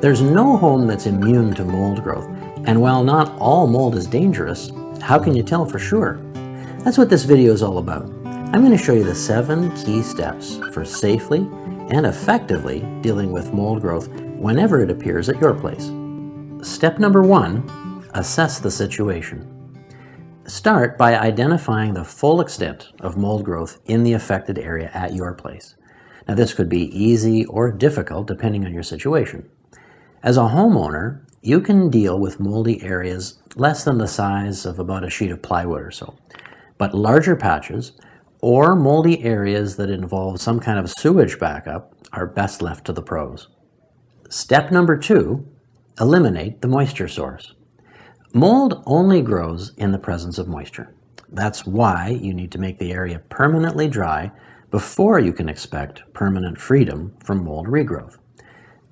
There's no home that's immune to mold growth, and while not all mold is dangerous, how can you tell for sure? That's what this video is all about. I'm going to show you the 7 key steps for safely and effectively dealing with mold growth whenever it appears at your place. Step number 1, assess the situation. Start by identifying the full extent of mold growth in the affected area at your place. Now, this could be easy or difficult depending on your situation. As a homeowner, you can deal with moldy areas less than the size of about a sheet of plywood or so. But larger patches or moldy areas that involve some kind of sewage backup are best left to the pros. Step number 2, eliminate the moisture source. Mold only grows in the presence of moisture. That's why you need to make the area permanently dry before you can expect permanent freedom from mold regrowth.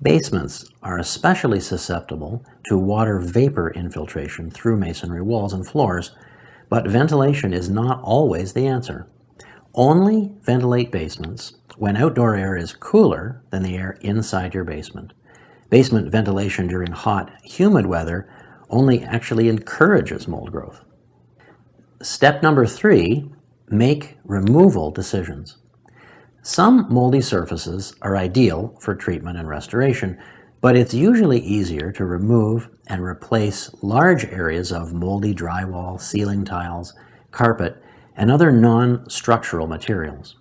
Basements are especially susceptible to water vapor infiltration through masonry walls and floors, but ventilation is not always the answer. Only ventilate basements when outdoor air is cooler than the air inside your basement. Basement ventilation during hot, humid weather only actually encourages mold growth. Step number 3, make removal decisions. Some moldy surfaces are ideal for treatment and restoration, but it's usually easier to remove and replace large areas of moldy drywall, ceiling tiles, carpet, and other non-structural materials.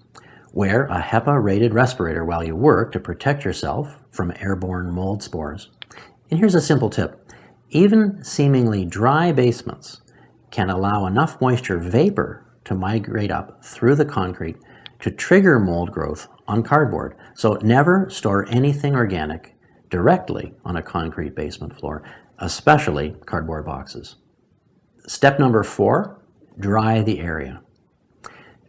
Wear a HEPA-rated respirator while you work to protect yourself from airborne mold spores. And here's a simple tip. Even seemingly dry basements can allow enough moisture vapor to migrate up through the concrete to trigger mold growth on cardboard. So never store anything organic directly on a concrete basement floor, especially cardboard boxes. Step number 4, dry the area.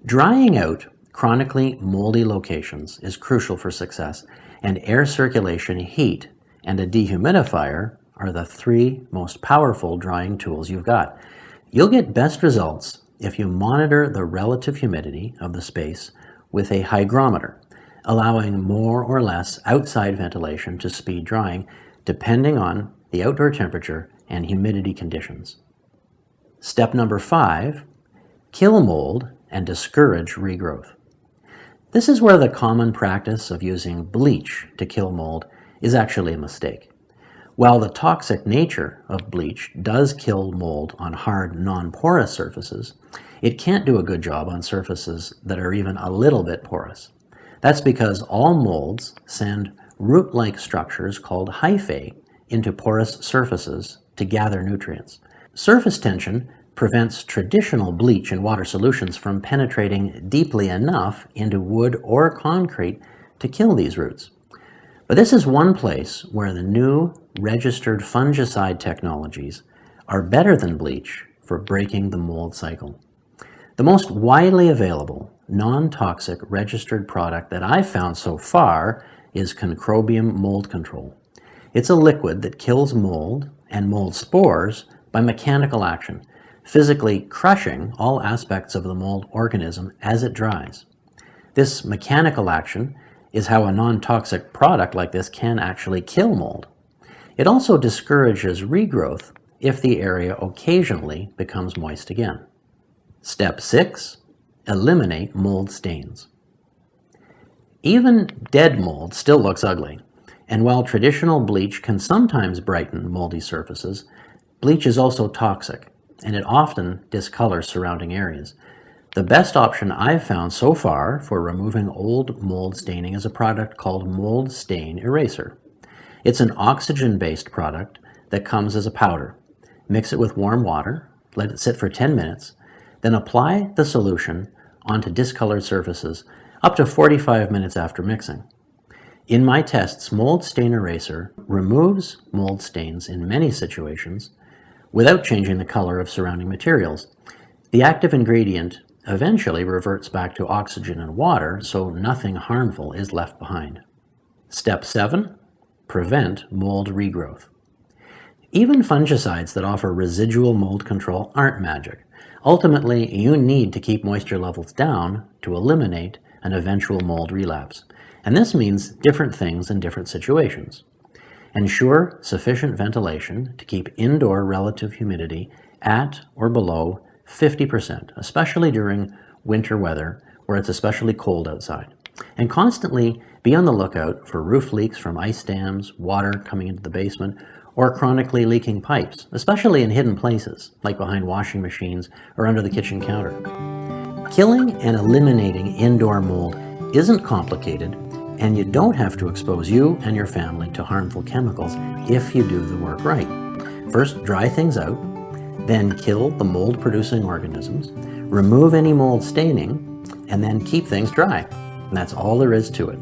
Drying out chronically moldy locations is crucial for success, and air circulation, heat, and a dehumidifier are the 3 most powerful drying tools you've got. You'll get best results if you monitor the relative humidity of the space with a hygrometer, allowing more or less outside ventilation to speed drying depending on the outdoor temperature and humidity conditions. Step number 5, kill mold and discourage regrowth. This is where the common practice of using bleach to kill mold is actually a mistake. While the toxic nature of bleach does kill mold on hard, non-porous surfaces, it can't do a good job on surfaces that are even a little bit porous. That's because all molds send root-like structures called hyphae into porous surfaces to gather nutrients. Surface tension prevents traditional bleach and water solutions from penetrating deeply enough into wood or concrete to kill these roots. But this is one place where the new registered fungicide technologies are better than bleach for breaking the mold cycle. The most widely available non-toxic registered product that I've found so far is Concrobium Mold Control. It's a liquid that kills mold and mold spores by mechanical action, physically crushing all aspects of the mold organism as it dries. This mechanical action is how a non-toxic product like this can actually kill mold. It also discourages regrowth if the area occasionally becomes moist again. Step 6, eliminate mold stains. Even dead mold still looks ugly, and while traditional bleach can sometimes brighten moldy surfaces, bleach is also toxic, and it often discolors surrounding areas. The best option I've found so far for removing old mold staining is a product called Mold Stain Eraser. It's an oxygen-based product that comes as a powder. Mix it with warm water, let it sit for 10 minutes, then apply the solution onto discolored surfaces up to 45 minutes after mixing. In my tests, Mold Stain Eraser removes mold stains in many situations without changing the color of surrounding materials. The active ingredient eventually reverts back to oxygen and water, so nothing harmful is left behind. Step 7, prevent mold regrowth. Even fungicides that offer residual mold control aren't magic. Ultimately, you need to keep moisture levels down to eliminate an eventual mold relapse. And this means different things in different situations. Ensure sufficient ventilation to keep indoor relative humidity at or below 50%, especially during winter weather where it's especially cold outside. And constantly be on the lookout for roof leaks from ice dams, water coming into the basement, or chronically leaking pipes, especially in hidden places like behind washing machines or under the kitchen counter. Killing and eliminating indoor mold isn't complicated, and you don't have to expose you and your family to harmful chemicals if you do the work right. First, dry things out, then kill the mold-producing organisms, remove any mold staining, and then keep things dry. And that's all there is to it.